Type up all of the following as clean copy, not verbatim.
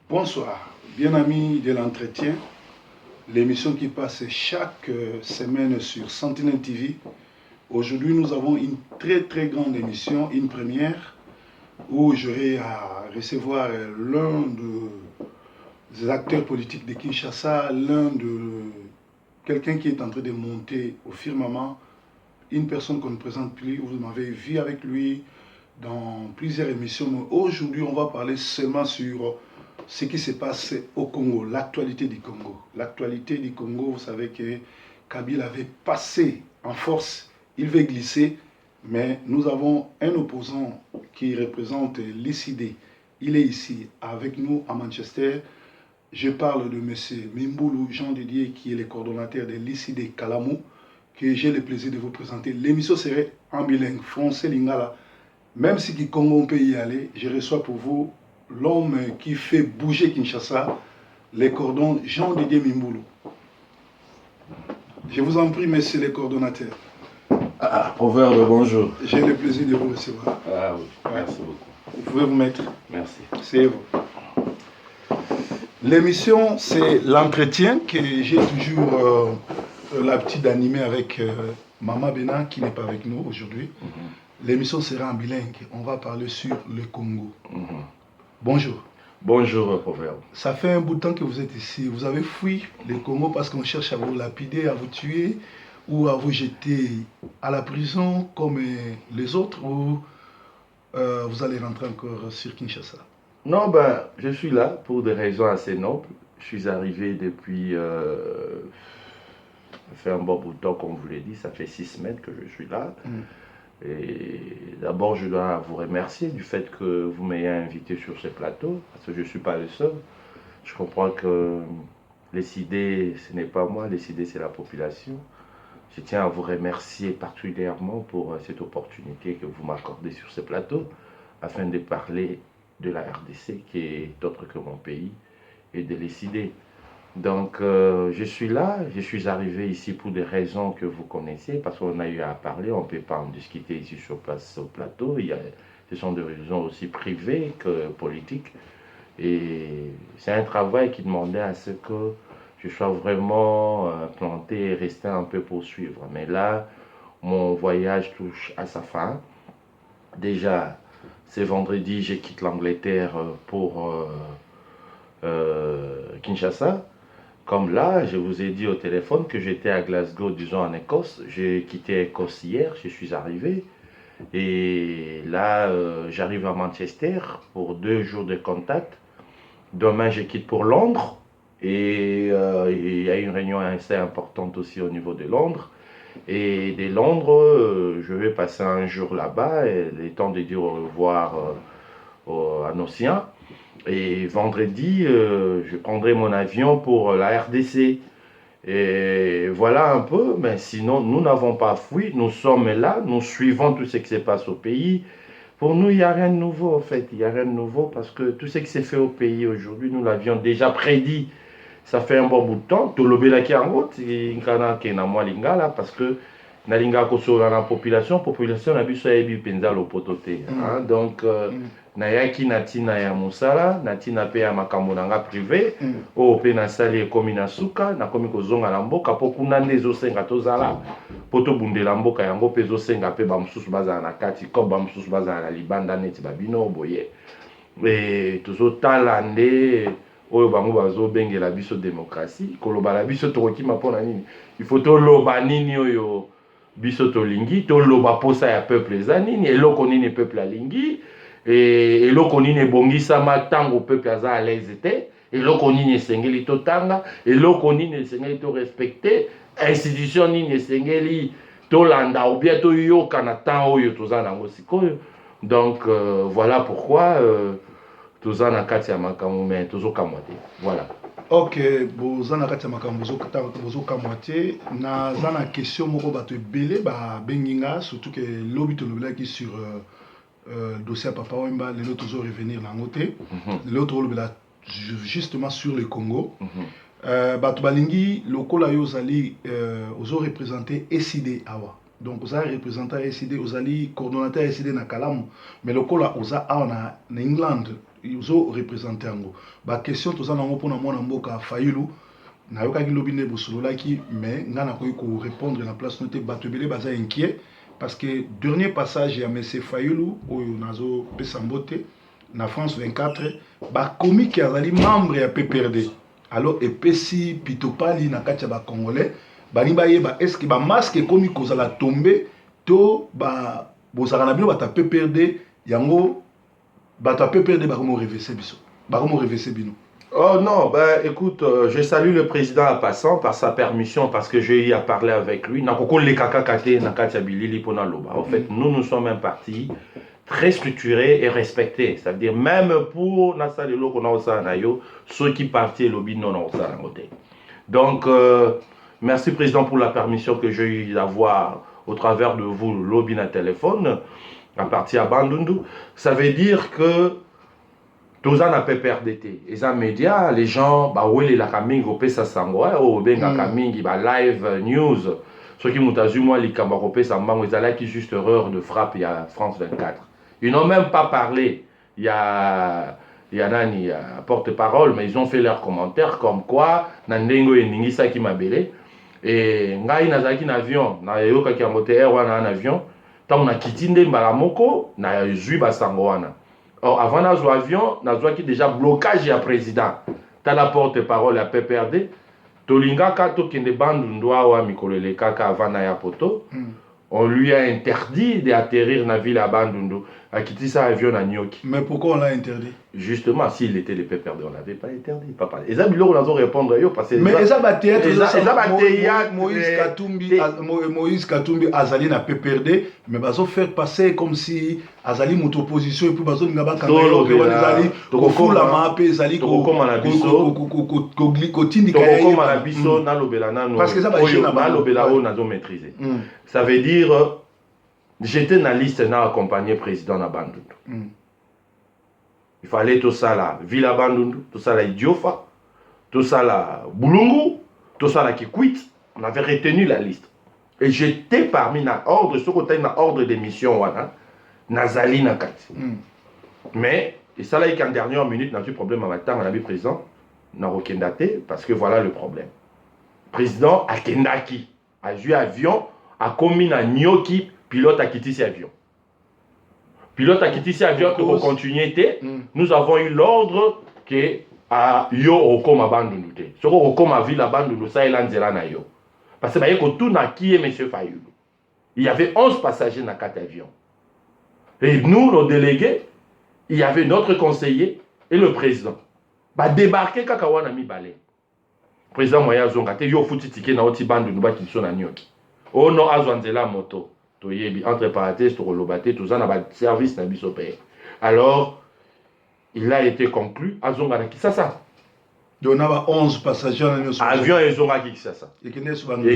Bonsoir, bien amis de l'entretien, l'émission qui passe chaque semaine sur Sentinelle TV. Aujourd'hui, nous avons une très grande émission, une première, où j'aurai à recevoir l'un des acteurs politiques de Kinshasa, quelqu'un qui est en train de monter au firmament, une personne qu'on ne présente plus, vous m'avez vu avec lui dans plusieurs émissions, mais aujourd'hui, on va parler seulement sur ce qui se passe au Congo, l'actualité du Congo. L'actualité du Congo, vous savez que Kabila avait passé en force, il veut glisser, mais nous avons un opposant qui représente l'ICD. Il est ici avec nous à Manchester. Je parle de M. Mimboulou Jean Didier, qui est le coordonnateur de l'ICD Kalamou, que j'ai le plaisir de vous présenter. L'émission serait en bilingue, français-lingala. Même si du Congo on peut y aller, je reçois pour vous l'homme qui fait bouger Kinshasa, les cordons Jean Didier Mimboulou. Je vous en prie, monsieur le coordonnateur. Proverbe, bonjour. J'ai le plaisir de vous recevoir. Ah oui, merci beaucoup. Vous pouvez vous mettre. Merci. C'est vous. L'émission, c'est l'entretien que j'ai toujours l'habitude d'animer avec Maman Bena, qui n'est pas avec nous aujourd'hui. L'émission sera en bilingue. On va parler sur le Congo. Bonjour. Bonjour, Proverbe. Ça fait un bout de temps que vous êtes ici. Vous avez fui le Congo parce qu'on cherche à vous lapider, à vous tuer ou à vous jeter à la prison comme les autres, ou vous allez rentrer encore sur Kinshasa? Non, je suis là pour des raisons assez nobles. Je suis arrivé depuis... ça fait un bon bout de temps, comme vous l'avez dit. Ça fait 6 semaines que je suis là. Et d'abord, je dois vous remercier du fait que vous m'ayez invité sur ce plateau, parce que je ne suis pas le seul. Je comprends que les idées, ce n'est pas moi, les idées, c'est la population. Je tiens à vous remercier particulièrement pour cette opportunité que vous m'accordez sur ce plateau, afin de parler de la RDC, qui est autre que mon pays, et de les idées. Donc, je suis là, je suis arrivé ici pour des raisons que vous connaissez, parce qu'on a eu à parler, on ne peut pas en discuter ici sur place au plateau. Ce sont des raisons aussi privées que politiques. Et c'est un travail qui demandait à ce que je sois vraiment planté et resté un peu poursuivre. Mais là, mon voyage touche à sa fin. Déjà, c'est vendredi, je quitte l'Angleterre pour Kinshasa. Comme là, je vous ai dit au téléphone que j'étais à Glasgow, disons en Écosse. J'ai quitté Écosse hier, je suis arrivé. Et là, j'arrive à Manchester pour 2 jours de contact. Demain, je quitte pour Londres. Et il y a une réunion assez importante aussi au niveau de Londres. Et de Londres, je vais passer un jour là-bas, le temps de dire au revoir à nos siens. Et vendredi, je prendrai mon avion pour la RDC. Et voilà un peu, mais sinon, nous n'avons pas fui, nous sommes là, nous suivons tout ce qui se passe au pays. Pour nous, il n'y a rien de nouveau, en fait. Il n'y a rien de nouveau parce que tout ce qui s'est fait au pays aujourd'hui, nous l'avions déjà prédit. Ça fait un bon bout de temps. Tout le béla qui est en route, il y a là, parce que nalinga kosola la population na biso yebi penza lopotote. Donc nayaki natina ya musala, natina pe ya makambo nanga privé, o pe na sali ekomi na suka, na komi kozonga na mboka po kuna nde ezosenga tozala poto bundela mboka yango pe ezosenga pe bamususu bazala na kati, ko bamususu bazala na libanda neti babino boye. Et tozotala nde oyo bango bazobengela biso démocratie, koloba la biso tokokima mpona nini. Il faut toloba nini oyo biso tolingi, toloba posa ya peuple eza nini, eloko nini peuple alingi, eloko nini ebongisama tango peuple aza à l'aise te, eloko nini esengeli totanga, eloko nini esengeli to respecter, institution nini esengeli tolanda ou bien toyoka na temps oyo toza nango sikoyo. Donc voilà pourquoi toza na kati ya makambo mais tozokamwa te. Voilà. Ok, boza na kati ya makambo bozokamwa te. Naza na question moko bato ebele babenginga, surtout que lobi tolobelaki sur dossier ya Papa Wemba, lelo tozo revenir nango te. Lelo tolobela justement sur le Congo. Bato balingi lokola yo ozali ozo représenter ECD awa. Donc oza représentant ECD, ozali coordonnateur ECD na Kalamu, mais lokola oza awa na England, ils ont représenté yango. Ba question toza nango pona mwana mboka Fayulu. Na yoka ki lobi ne bosololaki mais nga na koyi ko répondre na place noté bato belé baza inquiet parce que dernier passage ya monsieur Fayulu oyo nazo pesa mbote na France 24 ba komi ki azali membre ya PPRD. Alors epesi pitopali na kati ya ba congolais bani bayeba est-ce que ba masque komi kozala tomber to ba bozaka na bino bata PPRD yango bata PPRD ba komo reverser biso ba komo reverser bino. Oh non, ben écoute, je salue le président en passant par sa permission parce que j'ai eu à parler avec lui. En fait, nous sommes un parti très structuré et respecté. Ça veut dire même pour ceux qui partent lobby non. Donc, merci président pour la permission que j'ai eu d'avoir au travers de vous le lobby dans téléphone à partir à Bandundu. Ça veut dire que tous en appellent PRDT. Et les médias, les gens, bah oui, la camingue au pesa sangwa, au benga camingue, bah live news. Ceux qui m'ont dit moi, les camarades sangwa, ils allaient qui juste erreur de frappe, il y a France 24. Ils n'ont même pas parlé. Il y a Nani, porte-parole, mais ils ont fait leurs commentaires comme quoi, Nandengo et Ningisa qui m'a belé. Et Ngai Nazaki en avion, na yoka qui a monté air en avion, tant on a quitté Mbalamoko, na zui basangwana. Or, avant d'avoir avion, nous avons déjà blocage à président. Dans la porte-parole à PPRD, Tolinga Kato Kende Bandundwa wa Mikolele Kaka avant na poto, on lui a interdit d'atterrir dans la ville à Bandundu, à quitter sa avion à Nyoki. Mais pourquoi on l'a interdit? Justement, s'il était les PPRD, on ne l'avait pas interdit. Papa. Et ça, on a répondre à eux parce que. Mais ça va être Moïse Katumbi Azali na PPRD, mais ils ont fait passer comme si Azali mon opposition et puis ils ont ngaba kangayo que Azali ko fula mape Azali ko kotindi kaya comme la biso na lobela na no parce que ça va chez na lobela on a maîtrisé. Ça veut dire j'étais dans la liste na accompagné président na Bandundu. Il fallait tout ça là, Villa Bandundu, tout ça là Idiofa, tout ça là Bulungu, tout ça là Kikwit. On avait retenu la liste. Et j'étais parmi na ordre, ce côté na ordre d'émission wana, Nazali Nakati. Mais, et ça là, en dernière minute, n'a eu problème à matin, on a vu président, n'a aucun daté, parce que voilà le problème. Président a Kendaki, a joué avion, a commis na Nyoki, pilote a quitté ses avions. Pilote a quitté ses avions pour continuer. Nous avons eu l'ordre que à yo okoma bandundu. Ce qu'on okoma ville bandundu, ça il a na yo. Parce que que tout n'a qui est monsieur Fayulu. Il y avait 11 passagers dans 4 avions. Et nous, nos délégués, il y avait notre conseiller et le président. Bah débarquer kakawana mi balé. Président moya zongate yo futi ticket na oti bandundu ba kiso na nyoki. Oh non azwanzela moto. Toyebi entre parenthèses to lobate tout ça na ba service na biso père. Alors il a été conclu à Zongana Kisasa. Donc, on a 11 passagers dans le avion et Zonga Kisasa. Et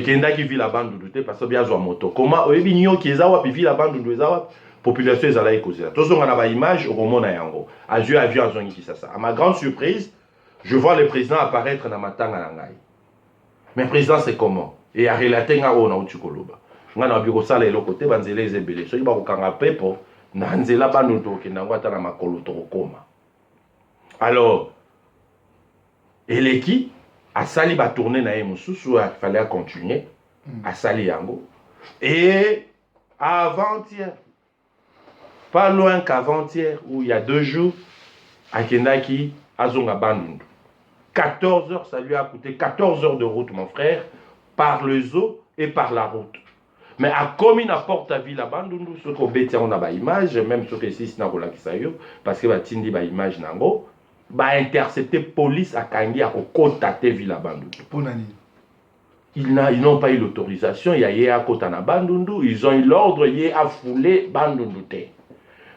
Kenda qui vit la bande de parce que bien moto. Comment Oebinyo qui est à Wap, vit la bande de Zawa, population est à la écosée. Tous on a une image au moment Nayango. Avion à Zonga Kisasa. À ma grande surprise, je vois le président apparaître dans ma tanga Nangai. Mais président, c'est comment? Et à relater nga on a Utukoloba. Nga na biro sala elo côté banzele zebele. So iba ko kanga pepo, na nzela bandu to ke na ngwata na makolo to koma. Alors, Eleki a sali ba tourner na Emususu, il fallait continuer à sali yango. Et avant-hier, pas loin qu'avant-hier, où il y a 2 jours, à Kendaki, à Zonga Bandundu. 14 heures, ça lui a coûté 14 heures de route, mon frère, par le zoo et par la route. Mais à comme il apporte à ville à Bandundu, ce qu'on bêtait, on a pas image, même ce que c'est na kola kisayo, parce que va tindi ba image nango. Bah intercepter police à Kangi à Kotate Villa Bandundu. Ils n'ont pas eu l'autorisation, il y a à Kotana Bandundu, ils ont eu l'ordre à fouler Bandundu.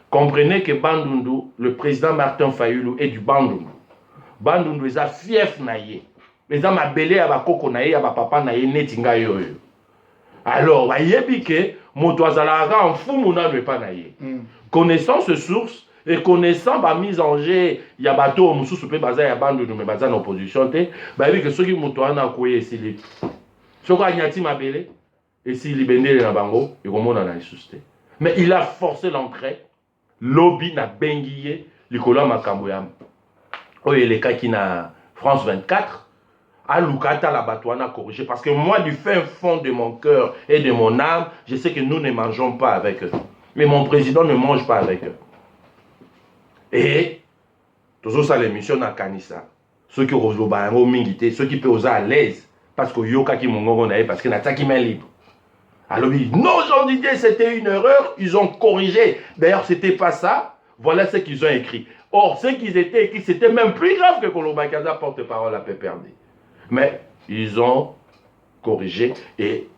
Comprenez que Bandundu, le président Martin Fayulu est du Bandundu. Bandundu est fief naïe. Mais ça m'a belé à Bakoko naïe, à papa naïe, netinga yoyo. Alors, bah yebi que Motoazalaga en fou mouna ne pas naïe. Connaissant ce source, et connaissant la mise en jeu, il y a bateau, Moussou Soupé Baza, il y a bande de Baza en opposition, bah oui, que ceux qui m'ont tourné ici, ceux qui ont été mabélé, et s'il est béné dans bango, ils vont m'en aller susciter. Mais il a forcé l'entrée, lobby n'a benguillé, likolo makambo ya oyo elekaki na France 24 alukata la batouana corrigé parce que moi du fin fond de mon cœur et de mon âme je sais que nous ne mangeons pas avec eux mais mon président ne mange pas avec eux et toujours ça l'émission na kanisa ceux qui ozloba yango mingi te ceux qui peut oser à l'aise parce que yoka ki mongongo na parce que na taki main libre. Alors non Jean Didier c'était une erreur, ils ont corrigé. D'ailleurs c'était pas ça. Voilà ce qu'ils ont écrit. Or ce qu'ils étaient écrit c'était même plus grave que Koloba Kaza porte-parole à PPRD. Mais ils ont corrigé et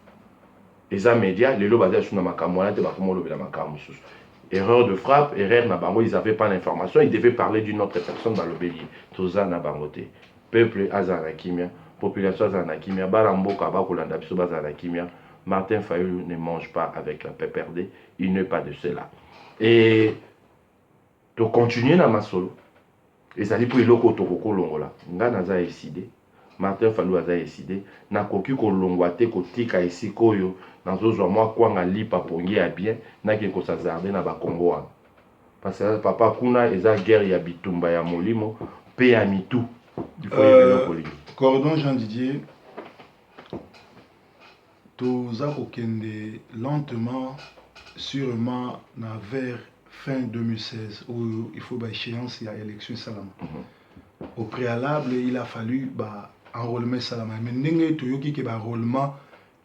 les médias les lots basés sur na makamwana te bakomo lobela makamu susu. Erreur de frappe, erreur na bango, ils n'avaient pas l'information, ils devaient parler d'une autre personne dans le bélier. Toza na bangote. Peuple azanakimia, population azanakimia, baramboka bakolanda biso bazanakimia. Martin Fayulu ne mange pas avec la PPRD, il n'est pas de cela. Et de continuer na masolo, et ça dit pour iloko tokoko longola. Nga naza décidé, Martin Fayulu a décidé, na koki ko longwate ko tika ici koyo. Nazo moi kwanga lipa pongi ya bien na ke ko sazarde na ba Congo wana parce que papa kuna eza guerre ya bitumba ya molimo pe ya mitu Cordon Jean Didier toza kokende lentement sûrement na vers fin 2016 où il faut ba échéance ya élection salama au préalable il a fallu ba enrôlement salama mais ndenge toyoki ke ba enrôlement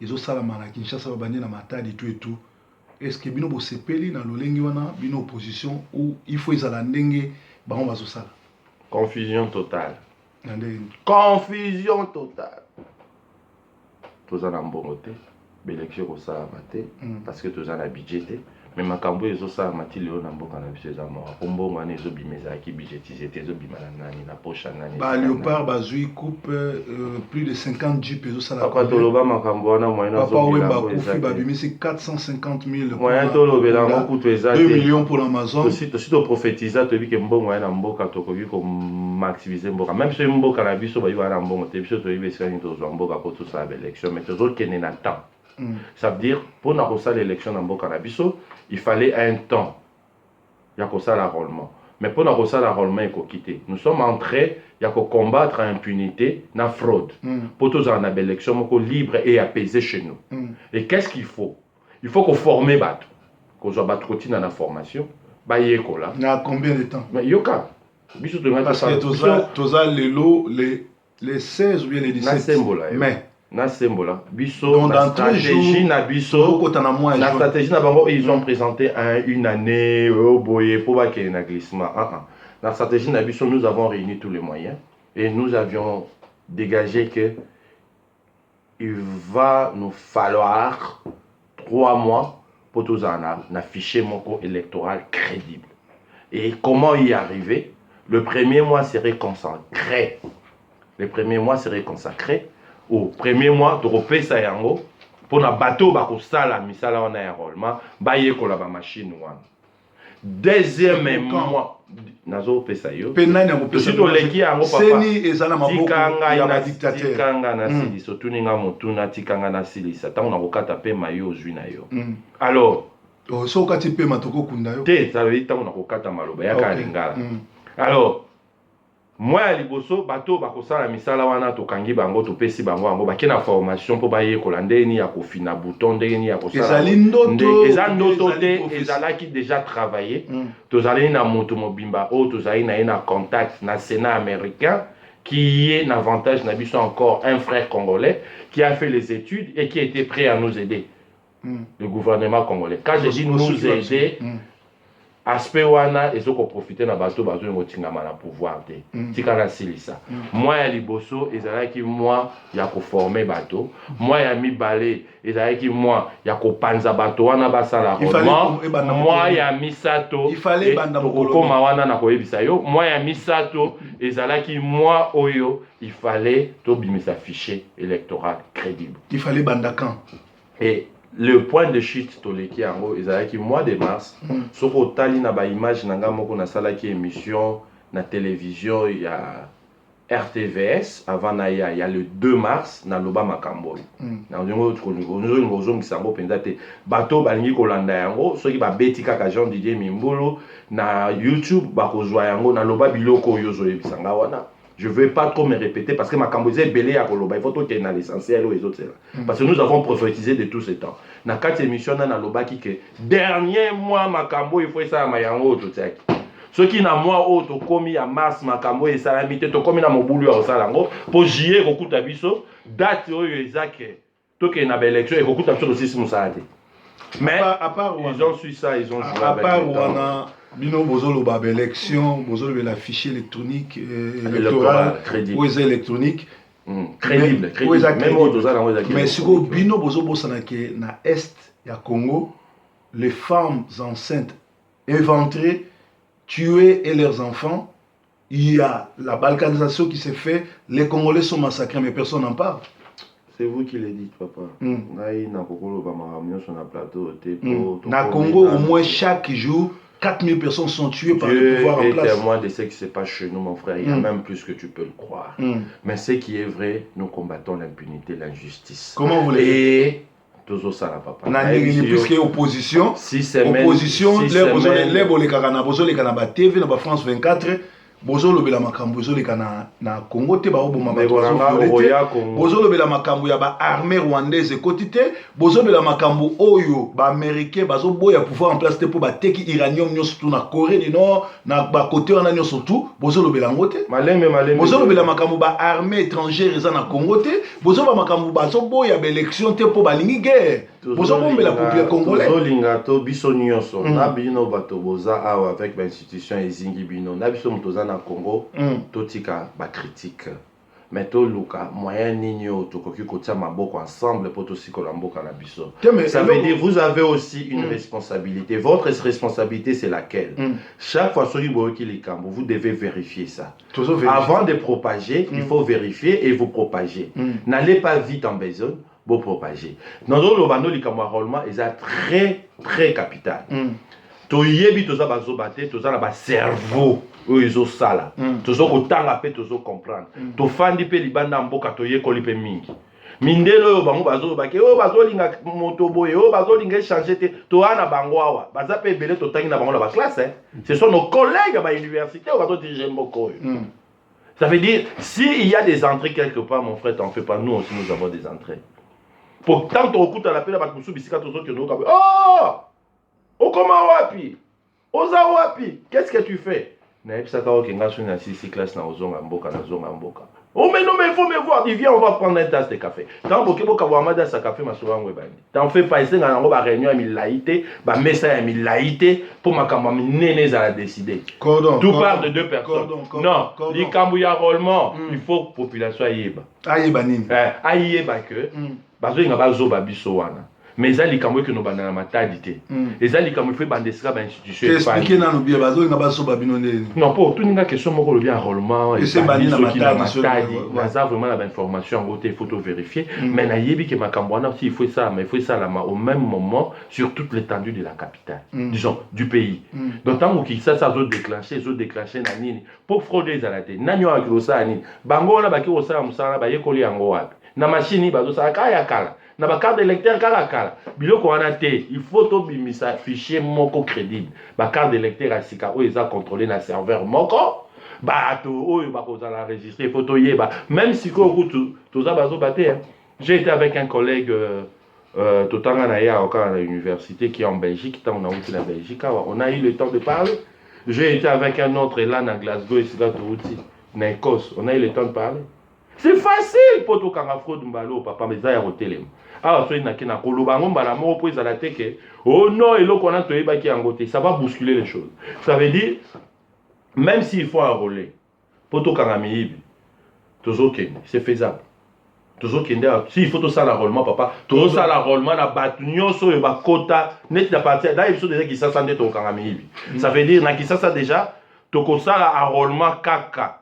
ils ont salama na Kinshasa babandi na matadi et tout est-ce que bino bosepeli na lolengi wana bino opposition ou il faut ezala ndenge bango bazosala confusion totale confusion totale toza na mbongo te bélection kosalama te parce que toza na budget te mais makambo ezosalama ti lelo na mboka na biso eza moko po mbongo wana ezobima ezalaki budgétisé te ezobima na nani na poche ya nani ba Léopard bazwi coupe plus de 50 jeep ezosala papa toloba makambo wana moyen azobila bakufi babimisi 450 000 moyen tolobela ngo kutu eza 2 millions pour l'Amazon aussi toprophétisa toyebi ke mbongo wana mboka tokoki komaximize mboka même so mboka na biso bayi wana mbongo te biso toyebi esika nini tozwa mboka po tosala baélection mais tozokende na temps. Ça veut dire pour l'élection dans Mboka na biso il fallait un temps il y a ça l'enrôlement mais pour l'enrôlement il faut quitter nous sommes en train il y a combattre impunité na fraude pour tous en élection libre et apaisée chez nous et qu'est-ce qu'il faut il faut qu'on forme bateau qu'on soit bateau dans la formation ba yekola na combien de temps mais yoka biso de parce que toza les 16 ou bien les 17 mais na sembola biso na stratégie na biso na stratégie na bango ils ont présenté une année au boye pour ba qu'il na glissement na stratégie na biso nous avons réuni tous les moyens et nous avions dégagé que il va nous falloir 3 mois pour tous en afficher mon cours électoral crédible et comment y arriver le premier mois serait consacré au premier mois de repesa yango pour na bateau ba ko sala misala wana ya enrôlement ba yekola ba machine wana deuxième mois nazo pesa yo penani ko pesa to leki yango papa seni ezala maboko ya ba dictateur tikanga na silisa tuninga motuna tikanga na silisa tango na kokata pe mayo ozwi na yo alors so kati pe matoko kunda yo te ça veut dire tango na kokata maloba ya kalingala alors moi à liboso bateau bakosala misala wana tokangi bango topesi bango yango bake na formation po bayekola ndeni ya kofina bouton ndeni ya kosala eza ndoto te ezalaki déjà travaillé tozali na moto mobimba oyo tozali na ye na contact na Sénat américain qui est un avantage na biso encore un frère congolais qui a fait les études et qui était prêt à nous aider le gouvernement congolais quand je dis nous aider aspect wana ezoko profiter na bateau bazo ngotingama na pouvoir te tika na silisa moi ya liboso ezalaki moi ya ko former bateau moi ya mibale ezalaki moi ya ko panza bateau wana basala roman moi ya misato okoma wana na koyebisa yo moi ya misato ezalaki moi oyo il fallait to bimisa fichier électoral crédible il fallait bandakan et le point de chute toleki yango ezalaki mois de mars soko otali na ba image na nga moko na salaki émission na télévision ya RTVS avant naya il y a le 2 mars na loba makambo na ndingo ko kisango penza te bato balingi kolanda yango soki ba beti kaka Jean Didier Mimbulu na YouTube bakozwa yango na loba biloko yozo ebisanga wana. Je ne vais pas trop me répéter parce que makambo est belé à Koloba, il faut tout tenir l'essentiel les autres. Parce que nous avons prophétisé de tout ce temps. Na 4 émissions na loba qui que dernier mois makambo il faut ça mayango tout ça. Ceux qui na mois autre commis à mars makambo et salamité to commis na mobulu au salango pour juillet kokuta biso date oyo ezake to que na élection et kokuta biso aussi musade. Mais à part ils ont su ça, ils ont joué avec part wana bino bozolo ba élection bozolo la fichier électronique électoral ou électronique crédible même mais siko bino bozo bosana ke na est ya Congo les femmes enceintes éventrées tuées et leurs enfants, il y a la balkanisation qui s'est faite, les Congolais sont massacrés, mais personne n'en parle. C'est vous qui le dites, papa. Na Congo, au moins chaque jour, 4000 personnes sont tuées par le pouvoir en place. Dieu est témoin de ce qui se passe chez nous, mon frère. Il y a même plus que tu peux le croire. Mais ce qui est vrai, nous combattons l'impunité, l'injustice. Comment vous le toujours ça, papa. Puisque opposition, opposition, les TV, na France 24, bozo lobela makambo bozo leka na Congo te ba oboma ba bozo lobela makambo ya ba armée rwandaise kotite bozo lobela makambo oyo ba américain bazo boya pouvoir en place te pour ba teki iranium nyo surtout na Corée du Nord na ba côté wana nyo surtout bozo lobela ngote maleme bozo lobela makambo ba armée étrangère eza na Congo te bozo ba makambo bazo boya ba élection te pour ba lingi guerre bozo bombela peuple congolais bozo linga to biso nyonso na bino bato boza awa avec ba institution ezingi bino na biso mutoza na Congo totika ba critique mais to luka moyen nini to koki kotia maboko ensemble pour to sikola mboka na biso ça veut dire vous avez aussi une responsabilité. Votre responsabilité c'est laquelle? Chaque fois soki boki likambo vous devez vérifier ça avant de propager. Il faut vérifier et vous propager. N'allez pas vite en besogne pour propager. Dans le bando likambo rollement est très capital. Toyebi toza bazobate toza na ba cerveau oyo sala tozo kotanga pe tozo comprendre to fandi pe libanda mboka toye kolipe mingi mindelo oyo bango bazobake oyo bazolinga moto boye oyo bazolinga changer te to ana bango awa baza pe belé totangi na bango na ba classe ce sont nos collègues à l'université ou bazo diriger mboko oyo. Ça veut dire s'il y a des entrées quelque part mon frère t'en fais pas, nous aussi nous avons des entrées. Pourtant to okuta la pela ba kusu bisika tozo keno ka oh Okoma wapi? Oza wapi? Qu'est-ce que tu fais? Oh mais non mais il faut me voir, dis viens on va prendre un tasse de café. Tant que boka wamada sa café masurango ebani. T'en fais pas ici na ba réunion à milaïté, ba messa à milaïté pour makamba nene za la décider. Tout part de deux personnes. Non, likambu ya rollement, il faut population ayeba. Ayeba nini? Ayeba que bazo nga bazo ba biso wana. Mais ça les camoués que nous bandons la maternité. Et ça les camoués fait bandesra ba institution. Expliquer na nobia bazo nga baso ba binonde. Non pour tout ninga question moko le bien enrôlement et c'est bani na maternité. Ça vraiment la information en côté photo vérifier. Mais na yebi que makambwana aussi il faut ça mais il faut ça là au même moment sur toute l'étendue de la capitale. Disons du pays. Donc tant que ça zo déclencher na nini pour frauder za la tête. Nanyo akrosa nini. Bango na baki osala musala ba yekoli yango wapi. Na machine bazo sa kaya kala. Na ba carte d'électeur kala biloko wana te il faut to bimisa fichier moko crédible ba carte d'électeur asika o eza contrôlé na serveur moko ba to oyo ba ko za la enregistrer photo yeba même si ko kutu to za bazo bater. J'ai été avec un collègue totanga na ya à l'université qui est en Belgique, tant on a outi la Belgique, on a eu le temps de parler. J'ai été avec un autre là à Glasgow et c'est là na Écosse, on a eu le temps de parler. C'est facile pour tout kanga fraude mbalo papa mais ça ya hotelem. Ah so ina kina koloba ngombala mo po ezala teke. Oh non et loko na toyeba ki angote, ça va bousculer les choses. Ça veut dire même s'il faut enrôler pour tout kanga miyibi. Tozokende, c'est faisable. Tozokende s'il faut tout ça l'enrôlement papa, tout ça l'enrôlement na batu nyonso e ba kota net na partir là il faut déjà qui ça sande to kanga miyibi. Ça veut dire na ki ça déjà to ko ça l'enrôlement kaka.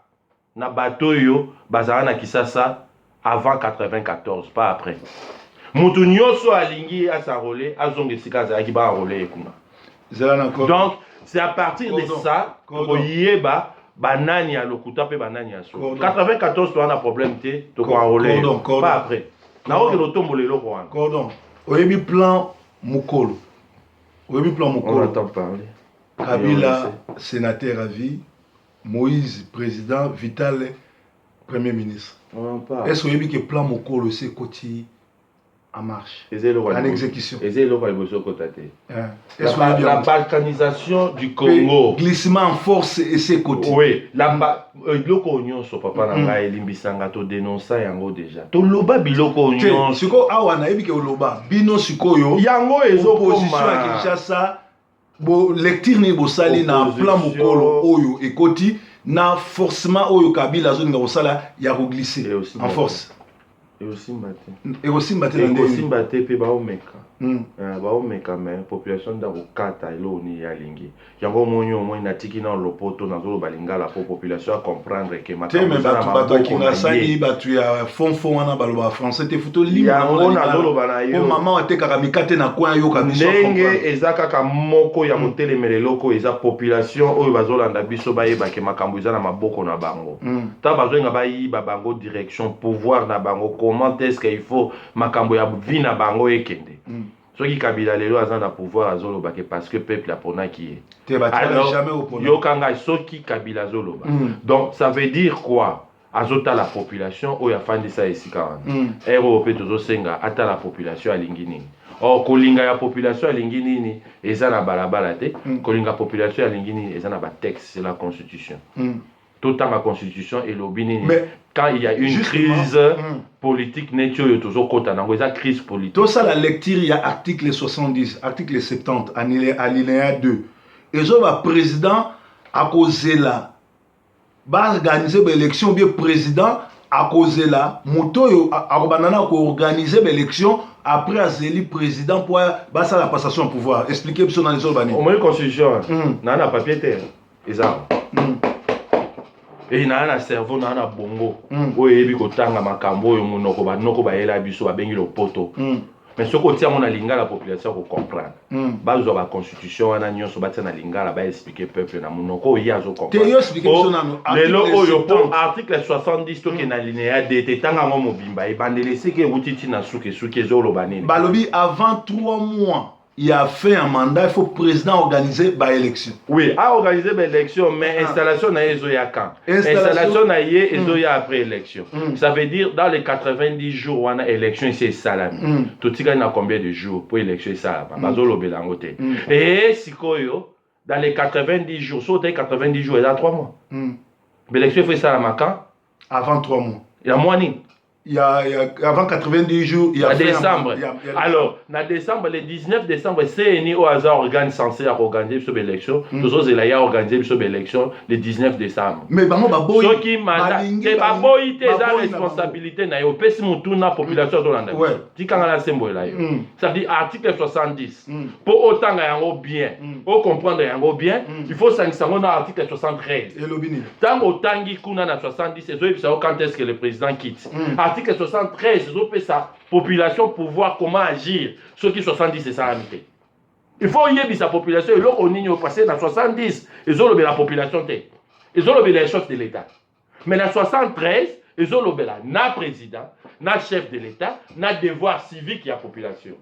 Na bateau yo bazara na Kisasa avant 94 pas après. Mutu nyonso alingi a s'enrôler azonge sika za ki ba enrôler kuna. Donc c'est à partir de ça que yeba banani ya lokuta pe banani ya solo 94 to ana problème te to ko enrôler pas après na oki lotombo lelo ko wana cordon oyebi plan mukolo on entend parler Kabila sénateur à vie Moïse président Vital premier ministre est-ce oyebi que plan mukolo c'est côté en marche, en exécution. La balkanisation du Congo. Glissement en force et ses côtés. Oui, biloko nyonso papa na ngai elimbisanga to dénoncer yango déjà. To loba biloko nyonso. Siko awa na yebi ke loba bino sikoyo. Yango ezokoma opposition ya Kinshasa bo lecture ni bo sali na plan mokolo oyo ekoti na forcément oyo Kabila zone nga sala ya ko glisser en force. Et aussi matin. Et aussi matin. Pe baomeka. Baomeka mais population da kokata elo ni ya lingi. Yango monyo mo inatiki na lopoto na zolo balingala pour population à comprendre que makambo za na bato kinga sali batu ya fond wana baloba français te futo libre na zolo bana yo. Ko mama wateka mikate na kwa yo kabisa. Ndenge ezaka ka moko ya motelemele loko eza population oyo bazolanda biso bayeba ke makambo za na maboko na bango. Ta bazo nga bayi ba bango direction pouvoir na bango comment est-ce qu'il faut makambo ya vie na bango ekende. Ceux qui Kabila lelo azana pouvoir azoloba que parce que peuple a pona qui est. Alors jamais au pona. Yo kanga ceux qui Kabila zoloba. Donc ça veut dire quoi? Azota la population oyo afandi sa esika wana. Ero pe tozo senga ata la population alingi nini. Or kolinga ya population alingi nini eza na balabala te. Kolinga population alingi nini eza na ba texte, c'est la constitution. Tout temps la constitution et l'obini. Mais quand il y a une crise politique, une crise politique. Tout ça, la lecture, il y a article 70, article 70, alinéa 2. Et le président a causé là, va organiser l'élection, bien président a causé là, Mouto a organiser l'élection après Azeli président pour la passation au pouvoir. Expliquez ça dans les autres années. Au moins, la constitution, n'a pas papier, et na na cerveau na na bongo oyo yebi kotanga makambo oyo monoko banoko bayela biso babengi lopoto mais ce côté on a lingala la population ko comprendre bazo ba constitution wana nyonso batia na lingala ba expliquer peuple na monoko oyo azo comprendre lelo oyo pour article 70 to ke na linéa D tanga ngo mobimba e bandelese ke utiti na suke zolo banini balobi avant 3 mois il a fait un mandat, il faut le président organiser l'élection. Oui, à organiser l'élection, mais installation na ezoya quand? Installation na yé ezoya après élection. Ça veut dire dans les 90 jours on a élection c'est salami. Tout ça il a combien de jours pour élection salami? Bazolo belangote. Et sikoyo dans les 90 jours, sauter 90 jours il y a 3 mois. L'élection fait salami quand? Avant 3 mois. Il y a moins ni. Il y a avant 90 jours, il y a décembre. Alors, en décembre, le 19 décembre, c'est au hasard organe censé organiser cette élection. Nous autres, il a organisé cette élection le 19 décembre. Mais bon, ceux qui mandatent, c'est pas boïté, la responsabilité na yo. Pesi mutu na population de l'Anda. Tu quand la symbole là. Ça dit article 70. Pour autant yango bien, pour comprendre yango bien, il faut sanctionner dans article 73. Et l'obini. Tant autant qui kuna na 70, c'est quand est-ce que le président quitte. Article 73, sa population pour voir comment agir. Ceux qui 70, c'est ça la vérité. Il faut y avoir sa population. Et là, on y est passé dans 70. Ils ont la population. Ils ont les choses de l'État. Mais dans 73, ils ont na président, na chef de l'État, na devoir civique à la population.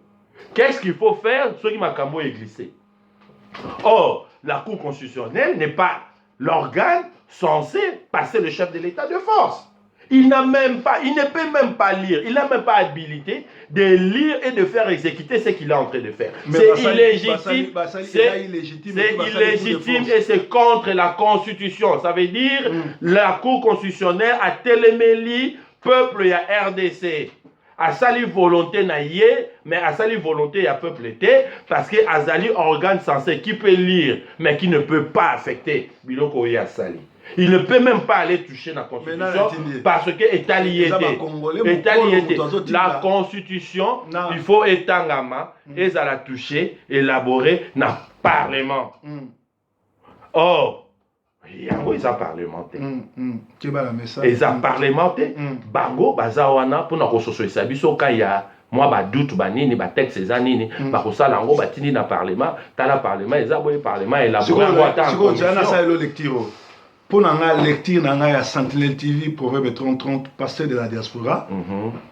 Qu'est-ce qu'il faut faire? Ceux qui m'a glissé. Or, la Cour constitutionnelle n'est pas l'organe censé passer le chef de l'État de force. Il n'a même pas, il ne peut même pas lire, il n'a même pas habilité de lire et de faire exécuter ce qu'il est en train de faire. C'est illégitime, c'est illégitime et c'est contre la Constitution. Ça veut dire la Cour constitutionnelle a téléméli peuple et à RDC. A sali volonté na yé, mais a sali volonté à peuple té, parce que azali organe censé qui peut lire, mais qui ne peut pas affecter biloko ya sali. Il ne peut même pas aller toucher la Constitution parce que est lié. La Constitution, il faut étangama et ça la toucher, élaborer dans le Parlement. Or, il y a un parlementaire. Ils ont parlementaire. Bango, bazawana, pour nous ressourcer ça. Biso quand il y a moi ba doute ba nini ba texte ces années ba ko sala ngo ba tini na parlement, ta la parlement, ils ont parlement élaboré quoi attendre. pour la lecture à Sentinelle TV, Proverbe 30-30, pasteur de la diaspora,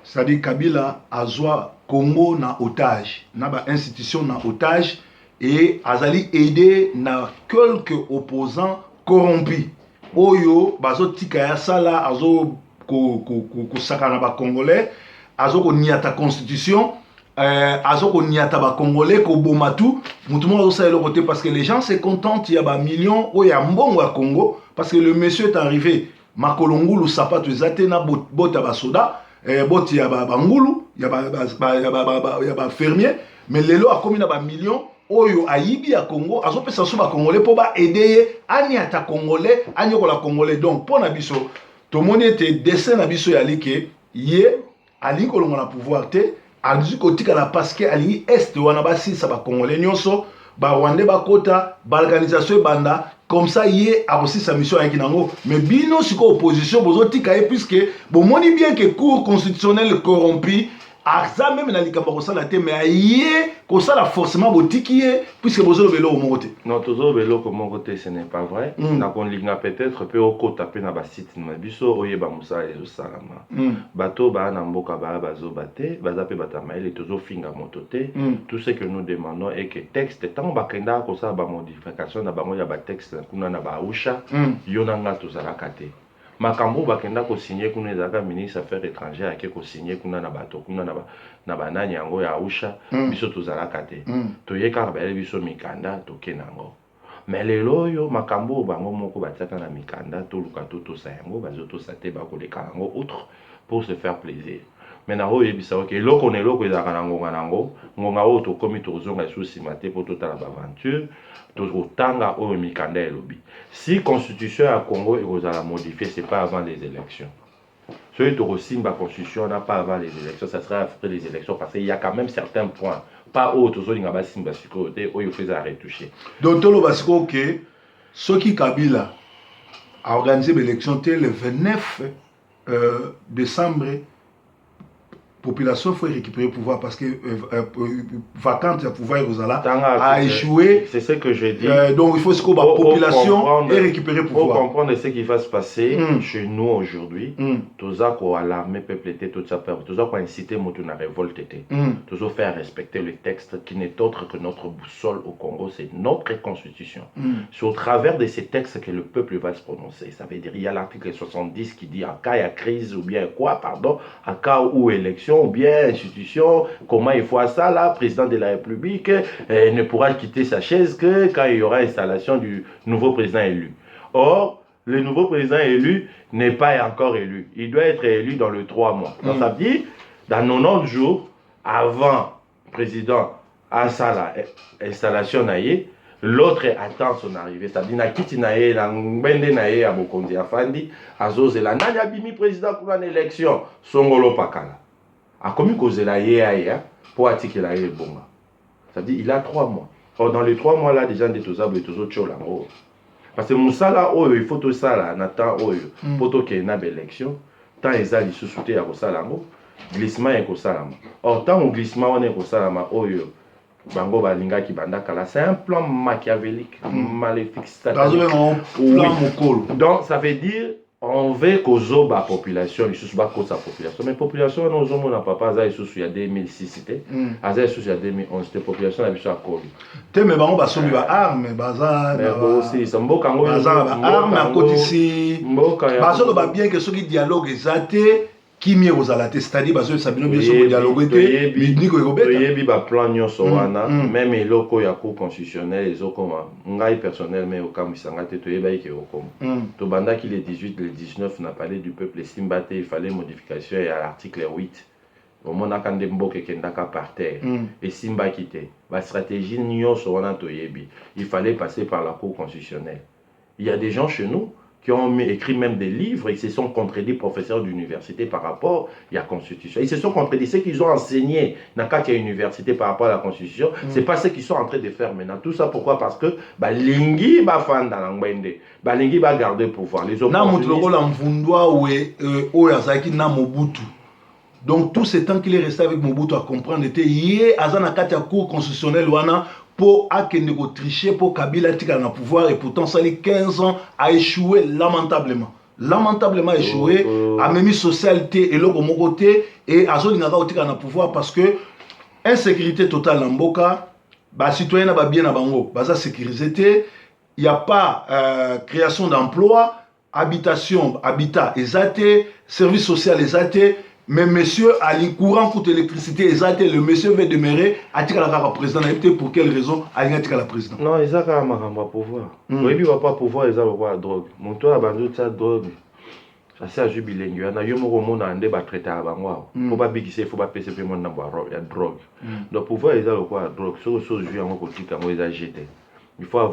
c'est-à-dire Kabila a Congo na otage, na ba institution na otage, et Azali aidé na quelques opposants corrompus. Oyo, bazo tika ya sala, azo ko saka na ba Congolais, azo ko niata constitution, azo ko niata ba Congolais, ko bomatu, mutumo azo sa le côté parce que les gens se contentent, il y a ba millions, oya mbongo à Congo, parce que le monsieur est arrivé, Makolongulu sapato ezate na bota ba soda, boti ya ba ngulu, ya ba fermier, mais lelo a commis na ba millions, oyo ayibi ya Congo, azo pesa so ba Congolais pour ba aider ani ata Congolais, ani ko la Congolais. Donc pour na biso, to moni était dessin na biso ya like, ye ali ko longa na pouvoir te, azu ko tika la parce que ali est wana ba si sa ba Congolais nyonso, ba Rwandais ba kota, ba organisation banda. Comme ça, il a aussi sa mission avec Nango. Mais bino, si opposition, vous avez puisque bon, on dit bien que le cours constitutionnel corrompu, ça même dans les camarades la tête, mais il comme ça, forcément, vous dites puisque vous avez vélo au mon côté. Non, toujours vélo au mon côté, ce n'est pas vrai. Donc, on ligne peut-être peu au côté, peu na basite, na biso, oye ba musa et salama. Bateau, ba namboka, ba bazo bate, bazape batamael et toujours finga mototé. Tout ce que nous demandons est que texte, tant bakenda, comme ça, ba modification, na bango ya ba texte, kuna na ba usha, yonanga tozala kate. Makambo bakenda ko signer kuna ezaka ministre affaires étrangères ake ko signer kuna na bato kuna na banani yango ya usha biso tozalaka te toyeka ba biso mikanda toke nango mais lelo yo makambo bango moko batiaka na mikanda toluka to sayango bazoto sate bakoleka yango outre pour se faire plaisir. Maintenant oyebisa ke eloko na eloko ezaka na ngonga oyo tokomi tozonga esusi mate po totala baventure tozotanga oyo mikanda elobi. Si constitution ya Congo ekozala modifiée, c'est pas avant les élections. Celui qui resimba constitution n'a pas avant les élections, ça sera après les élections parce qu'il y a quand même certains points. Pas autre chose, il y a simba sécurité, où il faut à retoucher. Donc, tout le basiko que ceux qui Kabila a organisé l'élection le 29 décembre, la population faut récupérer le pouvoir parce que vacante le pouvoir a échoué. C'est ce que je dis. Donc il faut que la population ait récupéré le pouvoir. Pour comprendre ce qui va se passer chez nous aujourd'hui, tout ça qu'on alarmer peuple était tout ça peur, tout ça qu'on inciter mon à révolte était, tout ça faire respecter le texte qui n'est autre que notre boussole au Congo, c'est notre constitution. C'est au travers de ces textes que le peuple va se prononcer. Ça veut dire il y a l'article 70 qui dit en cas il y a crise ou bien quoi, pardon, en cas où élection ou bien institution, comment il faut ça là, président de la République ne pourra quitter sa chaise que quand il y aura installation du nouveau président élu. Or, le nouveau président élu n'est pas encore élu. Il doit être élu dans le 3 mois. Donc ça veut dire, dans 90 jours, avant le président à ça installation naïe, l'autre attend son arrivée. C'est-à-dire, na kiti naïe, na mbende naïe à Bokondi Afandi, à Zozela, nanya bimi président pour une élection, Songolo Pakala. A commis cause la yéaya pour attiquer la bonga. Ça veut dire il a 3 mois. Or dans les 3 mois là, des gens de tous et tous autres là. Parce que Moussala, il faut tout ça là, Nathan, pour qu'il y ait une élection, tant ils ont sous soutien à Rosalamo, glissement est Rosalamo. Or tant au glissement on est Rosalama, Bango Balinga qui bandakala, c'est un plan machiavélique, maléfique, donc ça veut dire on veut que la population, il y a sa population, mais la population, nous n'a pas il y a 2006, il y a 2011, la population a vu ça à Koli. Mais on va se mettre armes, bazar, armes à côté ici, bazar va bien que ceux qui dialoguent exacté. Qui mieux aux alatés, c'est-à-dire parce que Sabino bien sûr dialoguer, mais Nico Robert. Il y a plan nyonso wana, même les locaux ya cour constitutionnel, les autres ngai personnel mais au camp Misangate to yeba ke okom. To banda qui les 18, les 19 n'a parlé du peuple Simbate, il fallait modification à l'article 8. Au moment où on mboke kendaka par terre et Simba quitté. La stratégie nyonso wana to yebi, il fallait passer par la cour constitutionnelle. Il y a des gens chez nous qui ont écrit même des livres, ils se sont contredits professeurs d'université par rapport à la Constitution. Ils se sont contredits. Ce qu'ils ont enseigné dans la université par rapport à la Constitution, c'est pas ce qu'ils sont en train de faire maintenant. Tout ça pourquoi? Parce que Lingi va faire dans l'angbende, Lingi va garder le pouvoir. Les donc tout ce temps qu'il est resté avec Mobutu à comprendre était hier à la cour constitutionnelle pour Akendeko tricher, pour Kabila tika na pouvoir, et pourtant ça les 15 ans a échoué lamentablement. Lamentablement échoué, a même socialité et l'autre côté, et a zone tika na pouvoir parce que insécurité totale en Mboka, bah citoyen ba bien na bango, bah ça sécurité, il n'y a pas création d'emploi, habitation, habitat exaté, service social exaté. Mais monsieur a le courant pour l'électricité, le monsieur veut demeurer à la président. Pour quelle raison a la président? Non, ils ont un pouvoir. Oui, il va pas pouvoir, ils ont la drogue. Mon toit a vendu sa drogue. Ça c'est à jubilé. Il y a un monde à un débat traité à Bangwa. Il faut pas bigger, il faut pas payer mon nombre de drogue. Donc pouvoir, ils ont la drogue. Sur ce, je vais en côté, quand ils ont jeté. Il faut